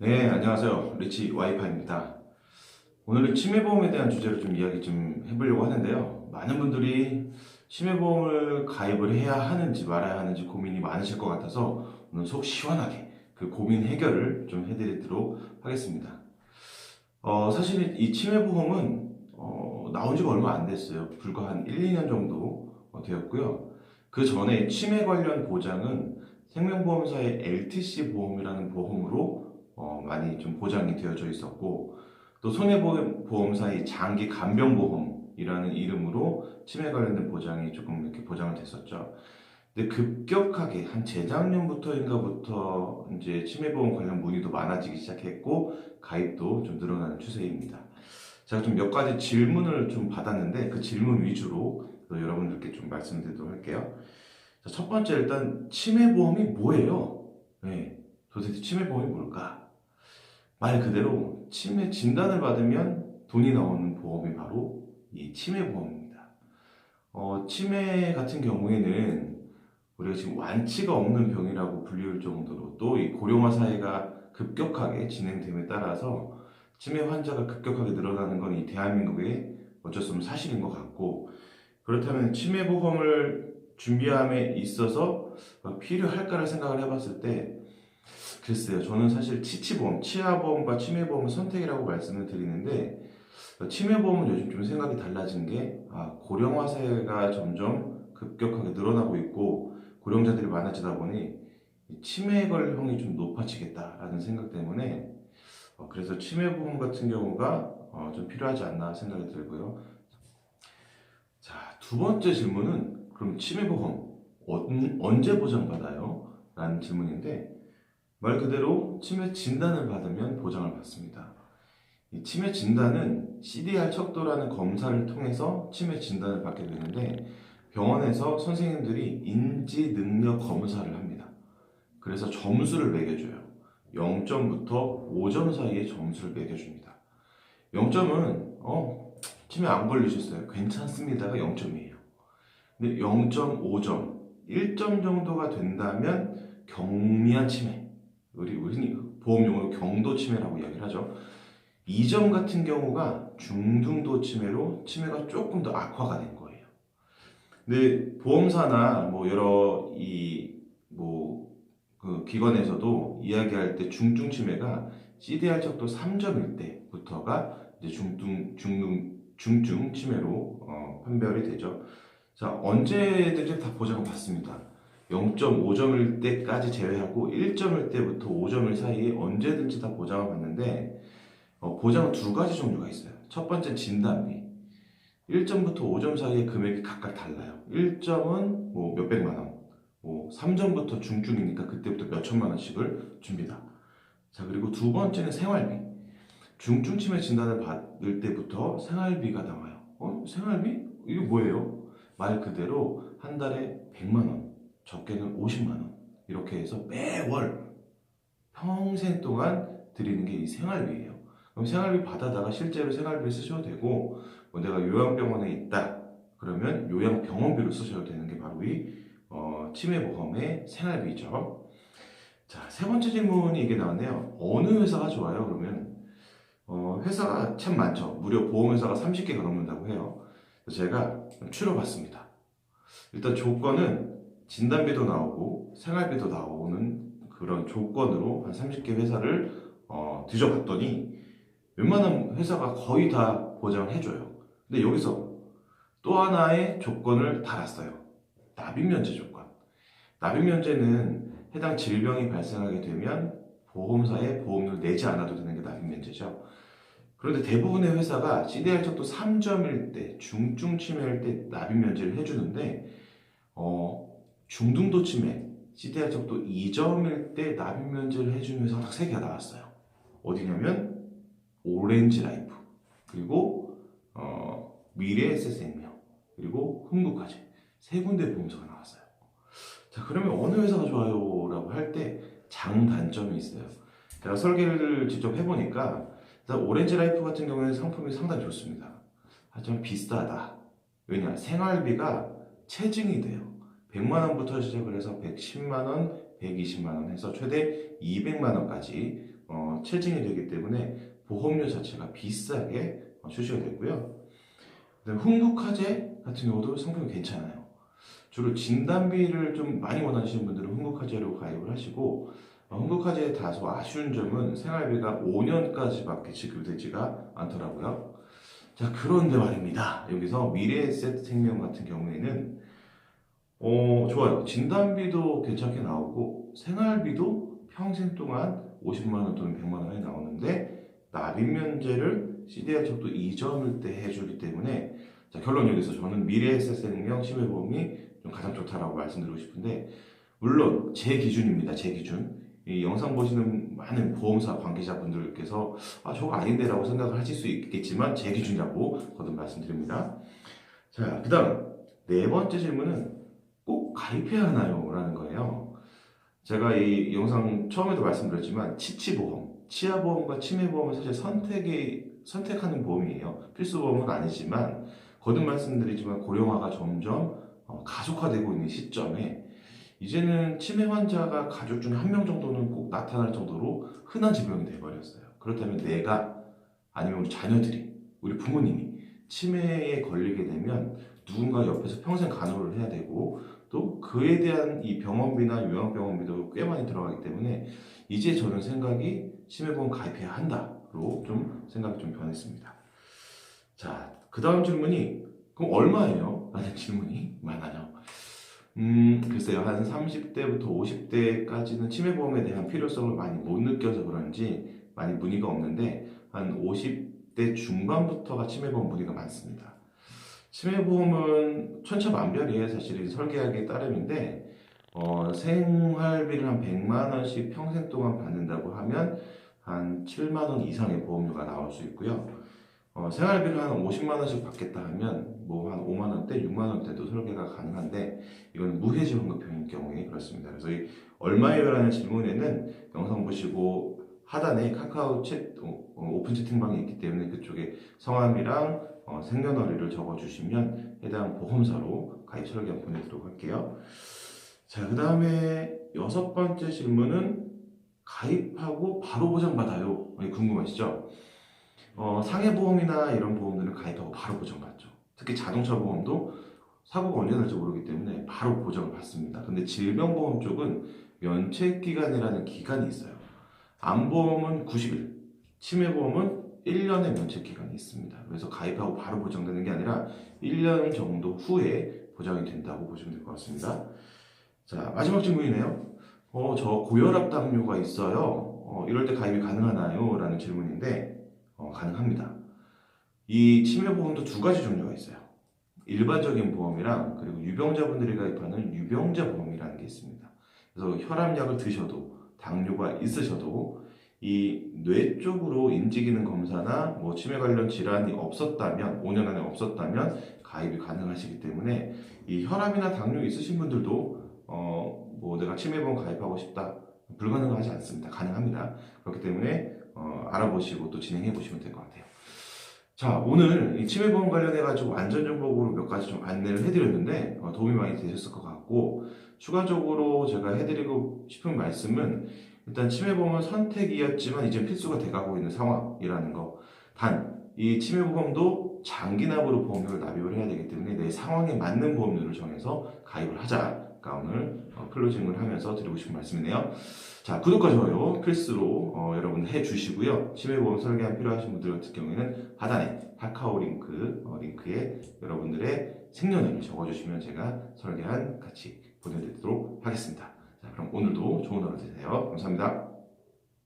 네, 안녕하세요. 리치 와이파이입니다. 오늘은 치매보험에 대한 주제로 좀 이야기 좀 해보려고 하는데요. 많은 분들이 치매보험을 가입을 해야 하는지 말아야 하는지 고민이 많으실 것 같아서 오늘 속 시원하게 그 고민 해결을 좀 해드리도록 하겠습니다. 사실 이 치매보험은 나온 지가 얼마 안 됐어요. 불과 한 1, 2년 정도 되었고요. 그 전에 치매 관련 보장은 생명보험사의 LTC 보험이라는 보험으로 많이 좀 보장이 되어져 있었고, 또 손해보험사의 장기 간병보험이라는 이름으로 치매 관련된 보장이 조금 이렇게 보장을 됐었죠. 근데 급격하게 한 재작년부터인가부터 이제 치매보험 관련 문의도 많아지기 시작했고 가입도 좀 늘어나는 추세입니다. 제가 좀 몇 가지 질문을 좀 받았는데 그 질문 위주로 여러분들께 좀 말씀드리도록 할게요. 자, 첫 번째 일단 치매보험이 뭐예요? 네, 도대체 치매보험이 뭘까? 말 그대로 치매 진단을 받으면 돈이 나오는 보험이 바로 이 치매보험입니다. 치매 같은 경우에는 우리가 지금 완치가 없는 병이라고 불릴 정도로 또 이 고령화 사회가 급격하게 진행됨에 따라서 치매 환자가 급격하게 늘어나는 건 이 대한민국의 어쩔 수 없는 사실인 것 같고, 그렇다면 치매보험을 준비함에 있어서 필요할까를 생각을 해봤을 때 글쎄요, 저는 사실 치치보험, 치아보험과 치매보험은 선택이라고 말씀을 드리는데 치매보험은 요즘 좀 생각이 달라진 게 고령화 사회가 점점 급격하게 늘어나고 있고 고령자들이 많아지다 보니 이 치매에 걸릴 확률이 좀 높아지겠다라는 생각 때문에 그래서 치매보험 같은 경우가 좀 필요하지 않나 생각이 들고요. 자, 두 번째 질문은 그럼 치매보험 언제 보장받아요? 라는 질문인데 말 그대로 치매 진단을 받으면 보장을 받습니다. 이 치매 진단은 CDR 척도라는 검사를 통해서 치매 진단을 받게 되는데 병원에서 선생님들이 인지 능력 검사를 합니다. 그래서 점수를 매겨줘요. 0점부터 5점 사이의 점수를 매겨줍니다. 0점은 치매 안 걸리셨어요. 괜찮습니다가 0점이에요. 근데 0.5점, 1점 정도가 된다면 경미한 치매, 우리 흔히 보험 용어로 경도 치매라고 이야기를 하죠. 2점 같은 경우가 중등도 치매로 치매가 조금 더 악화가 된 거예요. 근데 보험사나 뭐 여러 그 기관에서도 이야기할 때 중증 치매가 CDR 척도 3점일 때부터가 이제 중증 치매로 판별이 되죠. 자, 언제든지 다 보장을 받습니다. 0.5점일 때까지 제외하고 1점일 때부터 5점일 사이에 언제든지 다 보장을 받는데 보장은 두 가지 종류가 있어요. 첫 번째 진단비. 1점부터 5점 사이의 금액이 각각 달라요. 1점은 뭐 몇백만 원, 뭐 3점부터 중증이니까 그때부터 몇천만 원씩을 줍니다. 자, 그리고 두 번째는 생활비. 중증 치매 진단을 받을 때부터 생활비가 나와요. 생활비? 이게 뭐예요? 말 그대로 한 달에 100만 원, 적게는 50만 원. 이렇게 해서 매월 평생 동안 드리는 게 이 생활비예요. 그럼 생활비 받아다가 실제로 생활비를 쓰셔도 되고, 뭐 내가 요양병원에 있다 그러면 요양병원비로 쓰셔도 되는 게 바로 이 치매보험의 생활비죠. 자, 세 번째 질문이 이게 나왔네요. 어느 회사가 좋아요? 그러면 회사가 참 많죠. 무려 보험회사가 30개가 넘는다고 해요. 그래서 제가 추려봤습니다. 일단 조건은 진단비도 나오고 생활비도 나오는 그런 조건으로 한 30개 회사를 뒤져봤더니 웬만한 회사가 거의 다 보장을 해줘요. 근데 여기서 또 하나의 조건을 달았어요. 납입면제 조건. 납입면제는 해당 질병이 발생하게 되면 보험사에 보험료를 내지 않아도 되는 게 납입면제죠. 그런데 대부분의 회사가 CDR 척도 3점일 때, 중증 치매일 때 납입면제를 해주는데 중등도 치매, CDR 척도 2점일 때 납입면제를 해주는 회사가 딱 3개가 나왔어요. 어디냐면 오렌지 라이프, 그리고 미래 에셋생명, 그리고 흥국화재 세 군데 보험사가 나왔어요. 자, 그러면 어느 회사가 좋아요? 라고 할 때 장단점이 있어요. 제가 설계를 직접 해보니까 일단 오렌지 라이프 같은 경우에는 상품이 상당히 좋습니다. 하지만 비싸다. 왜냐? 생활비가 체증이 돼요. 100만 원부터 시작을 해서 110만 원, 120만 원 해서 최대 200만 원까지 체증이 되기 때문에 보험료 자체가 비싸게 출시가 되고요. 그다음에 흥국화재 같은 경우도 상품이 괜찮아요. 주로 진단비를 좀 많이 원하시는 분들은 흥국화재로 가입을 하시고, 흥국화재의 다소 아쉬운 점은 생활비가 5년까지밖에 지급되지가 않더라고요. 자, 그런데 말입니다. 여기서 미래에셋생명 같은 경우에는 좋아요. 진단비도 괜찮게 나오고 생활비도 평생 동안 50만 원 또는 100만 원에 나오는데 납입 면제를 CDR 척도 이전일 때 해주기 때문에, 자, 결론 여기서 저는 미래에셋생명 치매보험이 좀 가장 좋다라고 말씀드리고 싶은데, 물론 제 기준입니다. 제 기준. 이 영상 보시는 많은 보험사 관계자분들께서 저거 아닌데 라고 생각을 하실 수 있겠지만 제 기준이라고 거듭 말씀드립니다. 자, 그 다음 네 번째 질문은 꼭 가입해야 하나요? 라는 거예요. 제가 이 영상 처음에도 말씀드렸지만 치치보험, 치아보험과 치매보험은 사실 선택하는 보험이에요. 필수보험은 아니지만, 거듭 말씀드리지만 고령화가 점점 가속화되고 있는 시점에 이제는 치매 환자가 가족 중에 한 명 정도는 꼭 나타날 정도로 흔한 질병이 돼버렸어요. 그렇다면 내가, 아니면 우리 자녀들이, 우리 부모님이 치매에 걸리게 되면 누군가 옆에서 평생 간호를 해야 되고, 또 그에 대한 이 병원비나 요양병원비도 꽤 많이 들어가기 때문에 이제 저는 생각이 치매보험 가입해야 한다로 좀 생각이 좀 변했습니다. 자, 그 다음 질문이 그럼 얼마예요? 라는 질문이 많아요. 글쎄요. 한 30대부터 50대까지는 치매보험에 대한 필요성을 많이 못 느껴서 그런지 많이 문의가 없는데, 한 50대 중반부터가 치매보험 문의가 많습니다. 치매보험은 천차만별이에요. 사실 설계하기에 따름인데, 생활비를 한 100만 원씩 평생 동안 받는다고 하면 한 7만 원 이상의 보험료가 나올 수 있고요. 생활비를 한 50만 원씩 받겠다 하면 뭐 한 5만 원대, 6만 원대도 설계가 가능한데, 이건 무해지 환급형인 경우에 그렇습니다. 그래서 이 얼마예요? 라는 질문에는 영상 보시고 하단에 카카오 오픈 채팅방이 있기 때문에 그쪽에 성함이랑 생년월일을 적어주시면 해당 보험사로 가입 설계 보내드리도록 할게요. 자, 그 다음에 여섯 번째 질문은 가입하고 바로 보장받아요? 궁금하시죠? 상해보험이나 이런 보험들은 가입하고 바로 보장받죠. 특히 자동차 보험도 사고가 언제 날지 모르기 때문에 바로 보장을 받습니다. 근데 질병보험 쪽은 면책기간이라는 기간이 있어요. 암보험은 90일, 치매보험은 1년의 면책기간이 있습니다. 그래서 가입하고 바로 보장되는 게 아니라 1년 정도 후에 보장이 된다고 보시면 될 것 같습니다. 자, 마지막 질문이네요. 저 고혈압 당뇨가 있어요. 이럴 때 가입이 가능하나요? 라는 질문인데, 가능합니다. 이 치매보험도 두 가지 종류가 있어요. 일반적인 보험이랑 그리고 유병자분들이 가입하는 유병자 보험이라는 게 있습니다. 그래서 혈압약을 드셔도, 당뇨가 있으셔도 이 뇌 쪽으로 인지기능 검사나 뭐 치매 관련 질환이 없었다면, 5년 안에 없었다면 가입이 가능하시기 때문에 이 혈압이나 당뇨 있으신 분들도 뭐 내가 치매보험 가입하고 싶다, 불가능하지 않습니다. 가능합니다. 그렇기 때문에 알아보시고 또 진행해 보시면 될 것 같아요. 자, 오늘 이 치매보험 관련해가지고 안전정보로 몇 가지 좀 안내를 해드렸는데 도움이 많이 되셨을 것 같고, 추가적으로 제가 해드리고 싶은 말씀은, 일단 치매보험은 선택이었지만 이제 필수가 돼가고 있는 상황이라는 거. 단, 이 치매보험도 장기납으로 보험료를 납입을 해야 되기 때문에 내 상황에 맞는 보험료를 정해서 가입을 하자가 오늘 클로징을 하면서 드리고 싶은 말씀이네요. 자, 구독과 좋아요 필수로 여러분 해주시고요. 치매보험 설계안 필요하신 분들 같은 경우에는 하단에 카카오 링크에 여러분들의 생년월일 적어주시면 제가 설계안 같이 보내드리도록 하겠습니다. 자, 그럼 오늘도 좋은 하루 되세요. 감사합니다.